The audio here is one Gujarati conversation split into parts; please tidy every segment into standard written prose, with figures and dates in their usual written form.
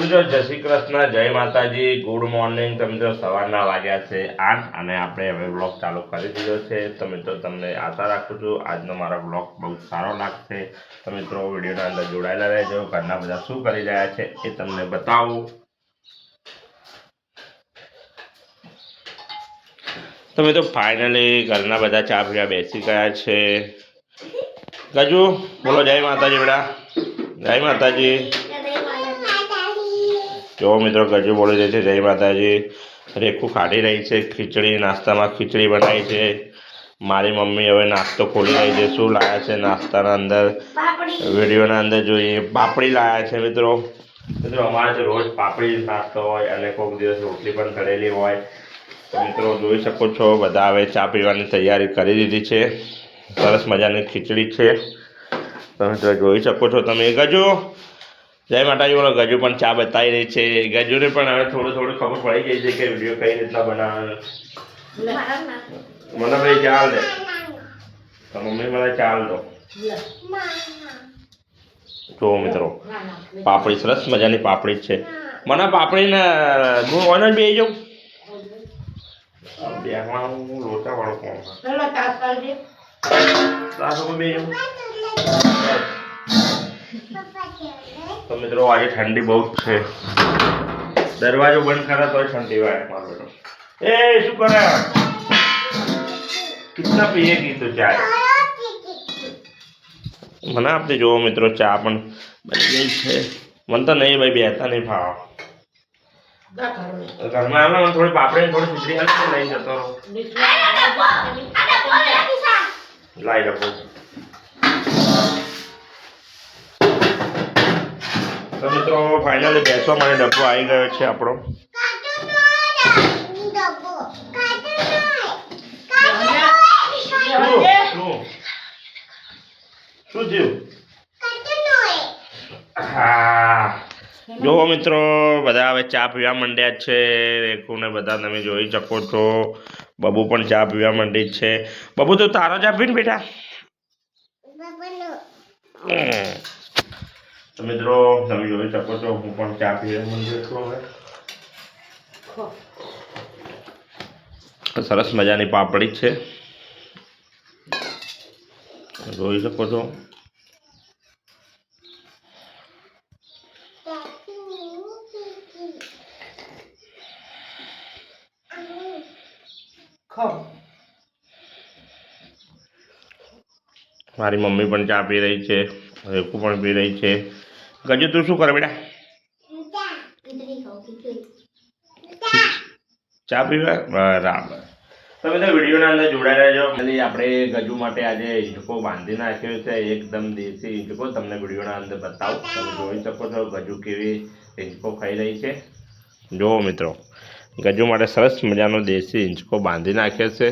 મિત્રો જય શ્રી કૃષ્ણ, જય માતાજી, ગુડ મોર્નિંગ. તો મિત્રો સવારના વાગ્યા છે 8 અને આપણે હવે બ્લોગ ચાલુ કરી દીધો છે. તો મિત્રો તમને આશા રાખું છું આજનો મારો બ્લોગ બહુ સારો લાગશે. તો મિત્રો વિડીયોના અંદર જોડાયેલા રહેજો. ઘરના બધા શું કરી રહ્યા છે એ તમને બતાવું. તો મિત્રો ફાઇનલી ઘરના બધા ચા પીવા બેસી ગયા છે. ગજુ બોલો જય માતાજી બેટા, જય માતાજી. જો મિત્રો ગજુ બોલી રહી છે જય માતાજી. રેખું કાઢી રહી છે ખીચડી, નાસ્તામાં ખીચડી બનાવી છે. મારી મમ્મી હવે નાસ્તો ખોલી રહી છે. શું લાયા છે નાસ્તાના અંદર વિડીયોના અંદર જોઈએ. પાપડી લાયા છે મિત્રો. અમારે તો રોજ પાપડી નાસ્તો હોય અને કોઈક દિવસ રોટલી પણ તળેલી હોય. તો મિત્રો જોઈ શકો છો બધા હવે ચા પીવાની તૈયારી કરી દીધી છે. સરસ મજાની ખીચડી છે. તો મિત્રો જોઈ શકો છો તમે. ગજુ જય માતાજી બોલો. ગજુ પણ ચા બતાવી રહી છે. ગજુને પણ હવે થોડું ખબર પડી ગઈ છે કે વિડીયો કઈ રીતના બનાવવાનો. મને ભાઈ ચાલ દે તો મમ્મી મને ચાલ દો. જો મિત્રો પાપડી સરસ મજાની પાપડી છે. મને પાપડીને હું ઓનર બે જાઉં બેસવાનું લોચા વાળો કોણ બે જાઉં. તો મિત્રો આજે ઠંડી બહુ જ છે. દરવાજો બંધ કરે તો ઠંડી વાય મારો બેટો. એ શું કરે કિતના પીએગી તો ચાય મને આપતી. જોવો મિત્રો ચા પણ બની ગઈ છે. મને તો નહીં ભાઈ બેસતા નહીં ફાવા. ઘરમાં આવે મને થોડી પાપડી થોડી ખીચડી હાલ લઈ જતો લાઈ રાખો. તો મિત્રો ફાઇનલી બેસવા માટે ડબ્બો આવી ગયો છે આપણો. શું થયું? હા જોવો મિત્રો બધા હવે ચા પીવા માંડ્યા છે. રેખુને બધા તમે જોઈ શકો છો. બબુ પણ ચા પીવા માંડી છે. બબુ તો તારો ચા પીને બેટા. તો મિત્રો તમે જોઈ શકો છો હું પણ ચા પીવા માંડ્યો છું. હવે સરસ મજાની પાપડી છે જોઈ શકો છો. મારી મમ્મી પણ ચા પી રહી છે. રેખુ પણ પી રહી છે. ગજુ તું શું કરે બેટા? ચા પીવા બરાબર. તમે તો વિડીયોના અંદર જોડાઈ રહેજો. આપણે ગજુ માટે આજે હિંચકો બાંધી નાખ્યો છે. એકદમ દેશી હિંચકો તમને વિડીયોના અંદર બતાવું. તમે જોઈ શકો છો ગજુ કેવી હિંચકો ખાઈ રહી છે. જુઓ મિત્રો ગજુ માટે સરસ મજાનો દેશી હિંચકો બાંધી નાખ્યો છે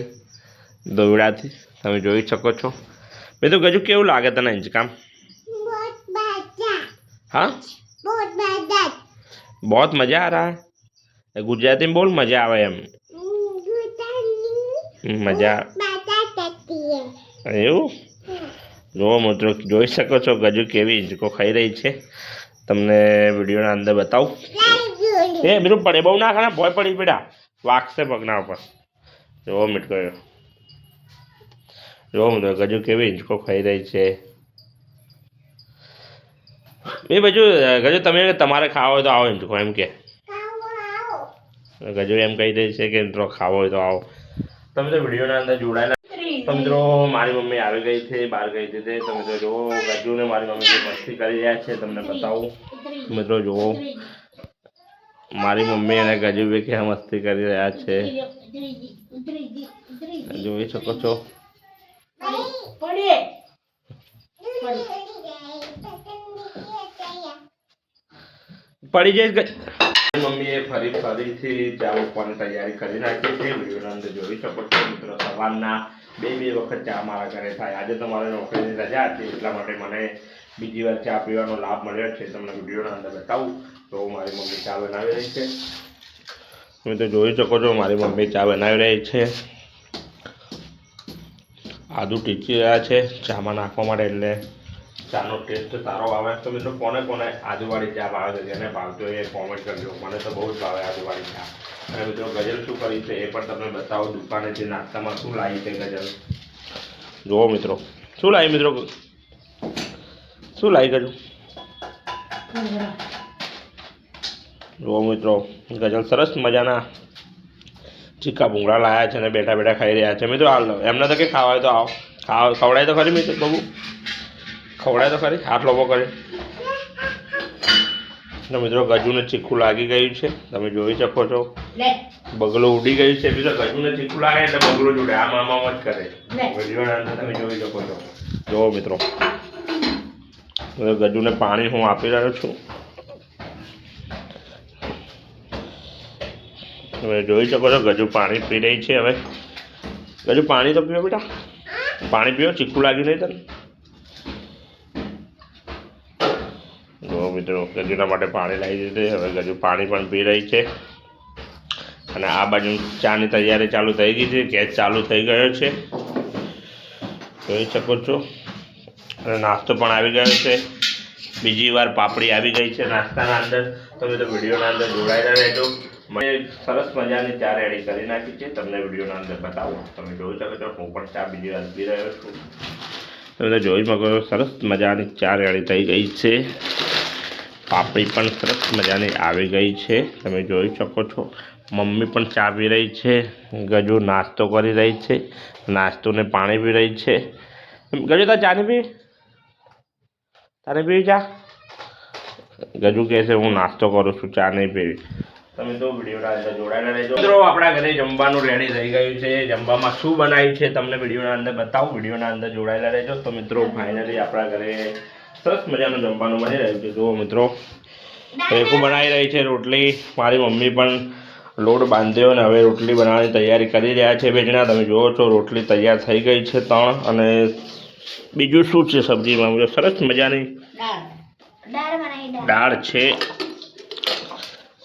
દોરડાથી. તમે જોઈ શકો છો. મેં તો ગજુ કેવું લાગે તને હિંચકામ? हाँ बहुत मजा आ रहा है. गुजराती में बोल मजा आवे एम. મજા એવું જો મિત્રો જોઈ શકો છો ગજુ કેવી હિંચકો ખાઈ રહી છે. તમને વિડીયોના અંદર બતાવું. એ બીજું પડે બહુ ના ખાના ભોય પડી બેટા વાગશે પગના ઉપર. જોવો મિત્રો જોવો મિત્રો ગજુ કેવી હિંચકો ખાઈ રહી છે. એ બાજુ ગજુ તમે તમારે ખાવો હોય તો આવો હિંચકો એમ કે. ગજુ એમ કહી દે છે કે મિત્રો ખાવો હોય તો આવો. તમે તો વિડીયોના અંદર જોડાયેલા. તો મિત્રો મારી મમ્મી આવી ગઈ છે, બહાર ગઈ હતી. તો મિત્રો જુઓ ગજુને મારી મમ્મી જે મસ્તી કરી રહ્યા છે તમને બતાવું. મિત્રો જુઓ મારી મમ્મી અને ગજુ બે ક્યાં મસ્તી કરી રહ્યા છે જોઈ શકો છો. પડી જઈશ. મમ્મીએ ફરીથી ચા મૂકવાની તૈયારી કરી નાખી છે. વિડીયોના અંદર જોઈ શકો છો મિત્રો સવારના બે વખત ચા મારા ઘરે થાય. આજે તો મારે નોકરીની રજા હતી એટલા માટે મને બીજી વાર ચા પીવાનો લાભ મળ્યો છે. તમને વિડીયોના અંદર બતાવું. તો મારી મમ્મી ચા બનાવી રહી છે. તમે તો જોઈ શકો છો મારી મમ્મી ચા બનાવી રહી છે. આદુ ટીચી રહ્યા છે ચામાં નાખવા માટે એટલે ચાનો ટેસ્ટ સારો આવે તો મિત્રો કોને કોને આદુવાળી ચા ભાવે છે જેને ભાવતો એ કોમેન્ટ કરજો. મને તો બહુ જ ભાવે આદુવાળી ચા. અને મિત્રો ગજલ શું કરી છે એ પણ તમને બતાવો. દુકાનેથી નાસ્તામાં શું લાવી છે ગજલ જુઓ મિત્રો. શું લાવી મિત્રો? શું લાવી ગજુ? જુઓ મિત્રો, ગજલ સરસ મજાના ચીકા ભૂંગળા લાયા છે અને બેઠા બેઠા ખાઈ રહ્યા છે. મિત્રો હાલ એમને તો કે ખાવાય તો આવો ખવડાય તો ખરી મિત્રો. બબુ ખવડાય તો ખરી, હાથ લોબો કરે. તો મિત્રો ગજુને ચીખું લાગી ગયું છે, તમે જોઈ શકો છો. બગલો ઉડી ગયું છે. મિત્રો ગજુને ચીખું લાગે એટલે બગલો જ ઉડે, આમ જ કરે. વિડીયોના અંદર તમે જોઈ શકો છો. જુઓ મિત્રો, ગજુને પાણી હું આપી રહ્યો છું. તમે જોઈ શકો છો ગજુ પાણી પી રહી છે. હવે ગજુ પાણી તો પીવો બેટા, પાણી પીવો. ચીખું લાગ્યું નહીં તને? જો મિત્રો ગજુના માટે પાણી લાવી દીધું. હવે ગજુ પાણી પણ પી રહી છે. અને આ બાજુ ચાની તૈયારી ચાલુ થઈ ગઈ છે. ગેસ ચાલુ થઈ ગયો છે, જોઈ શકો છો. અને નાસ્તો પણ આવી ગયો છે. બીજી વાર પાપડી આવી ગઈ છે નાસ્તાના અંદર. તમે તો વિડીયોના અંદર જોડાયેલા રહેજો. મેં સરસ મજાની ચા રેડી કરી નાખી છે, તમને વિડીયોના અંદર બતાવો. તમે જોઈ શકો છો હું પણ ચા બીજી વાર પી રહ્યો છું. તમે તો જોઈ શકો છો સરસ મજાની ચા રેડી થઈ ગઈ છે. પાપડી પણ સરસ મજાની આવી ગઈ છે, તમે જોઈ શકો છો. મમ્મી પણ ચા પી રહી છે. ગજુ નાસ્તો કરી રહી છે. નાસ્તોને પાણી પી રહી છે. ગજુ તાર ચા નહીં પી? તારે પીવી ચા? ગજુ કહે છે હું નાસ્તો કરું છું, ચા નહીં પીવી. તમે તો વિડીયોના અંદર જોડાયેલા રહેજો. મિત્રો આપણા ઘરે જમવાનું રેડી થઈ ગયું છે. જમવામાં શું બનાવ્યું છે તમને વિડીયોના અંદર બતાવું. વિડીયોના અંદર જોડાયેલા રહેજો. તો મિત્રો ફાઇનલી આપણા ઘરે સરસ મજાનું જમવાનું બની રહ્યું છે. જુઓ મિત્રો, રેખું બનાવી રહી છે રોટલી. મારી મમ્મી પણ લોટ બાંધ્યો અને હવે રોટલી બનાવવાની તૈયારી કરી રહ્યા છે. બે જણા તમે જુઓ છો રોટલી તૈયાર થઈ ગઈ છે 3. અને બીજું શું છે સબ્જીમાં? સરસ મજાની દાળ છે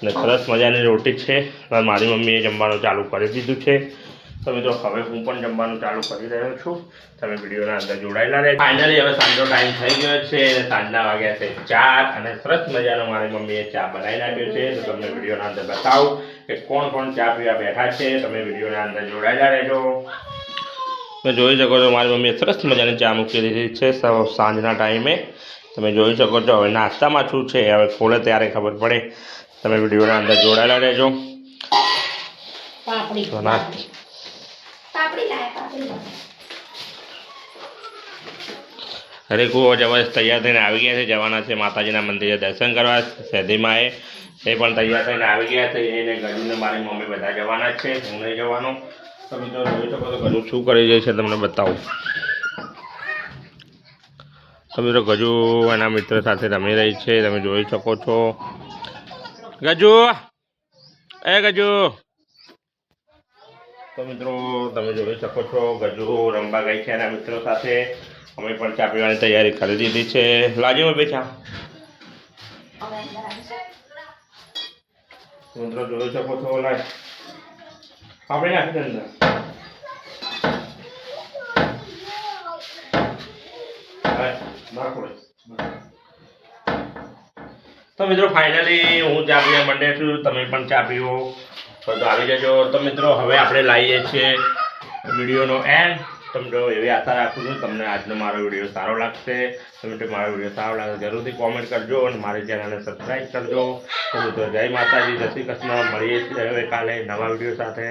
અને સરસ મજાની રોટી છે. મારી મમ્મીએ જમવાનું ચાલુ કરી દીધું છે. તો મિત્રો હવે હું પણ જમવાનું ચાલુ કરી રહ્યો છું. તમે વિડીયોના અંદર જોડાયેલા રહે. ફાઇનલી હવે સાંજનો ટાઈમ થઈ ગયો છે અને સાંજના વાગ્યા છે 4 અને સરસ મજાનો મારી મમ્મીએ ચા બનાવી નાખ્યો છે. તો તમને વિડીયોના અંદર બતાવું કે કોણ કોણ ચા પીવા બેઠા છે. તમે વિડીયોના અંદર જોડાયેલા રહેજો. તમે જોઈ શકો છો મારી મમ્મીએ સરસ મજાની ચા મૂકી દીધી છે સાંજના ટાઈમે. તમે જોઈ શકો છો. હવે નાસ્તામાં શું છે હવે ખોલે ત્યારે ખબર પડે. તમે વિડીયોના અંદર જોડાયેલા રહેજો. રેખુ જબરદસ્ત તૈયાર થઈને આવી ગયા છે. જવાના છે માતાજીના મંદિરે દર્શન કરવા. સેધીમાં એ પણ તૈયાર થઈને આવી ગયા છે. એને ગજુને મારી મમ્મી બધા જવાના છે, હું નહીં જવાનો. તો મિત્રો જોઈ શકો તો ગજુ શું કરી રહી છે તમને બતાવું. તો મિત્રો ગજુ એના મિત્ર સાથે રમી રહી છે, તમે જોઈ શકો છો. ગજુ ગજુ. તો મિત્રો તમે જોઈ શકો છો ગજુ રમવા ગઈ છે એના મિત્રો સાથે. અમે પણ ચા પીવાની તૈયારી કરી દીધી છે. લાજે બે ચા. મિત્રો જોઈ શકો છો. લાય આપણે નાખી અંદર. તો મિત્રો ફાઇનલી હું ચા પીવા માંડે છું. તમે પણ ચા પીવો તો આવી જજો. તો મિત્રો હવે આપણે લાવીએ છીએ વિડીયોનો એન્ડ. તમને એવી આશા રાખું છું તમને આજનો મારો વિડીયો સારો લાગશે. તમે મારો વિડીયો સારો લાગે જરૂરથી કોમેન્ટ કરજો અને મારી ચેનલને સબસ્ક્રાઈબ કરજો. તો મિત્રો જય માતાજી, જય શ્રી કૃષ્ણ. મળીએ છીએ હવે કાલે નવા વિડીયો સાથે.